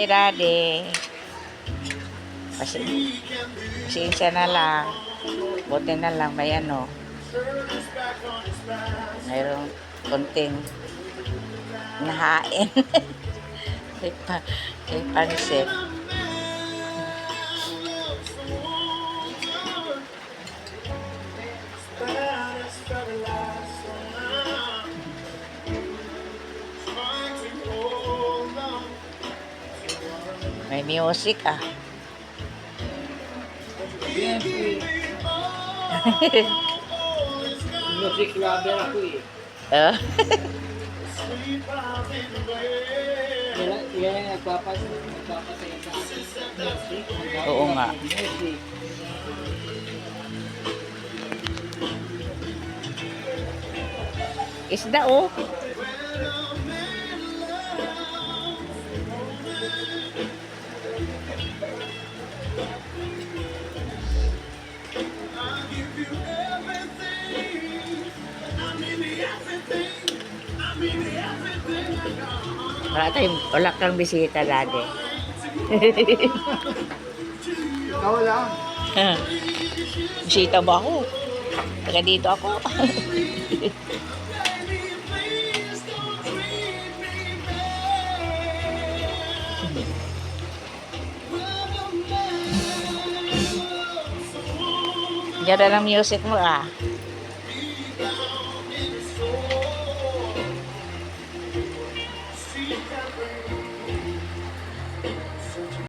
birthday, Daddy. Pasensya na lang. Buti na lang may ano. Mayroong konting nahain. May pansit. May music ah. Music lover ako eh. Oh. Yan ang nagpapasaya sa music. Oo nga. Music. Isda oh. Wala kang bisita, Daddy. Ikaw lang. Bisita ba ako? Taga dito ako. Ganda ng music mo ah.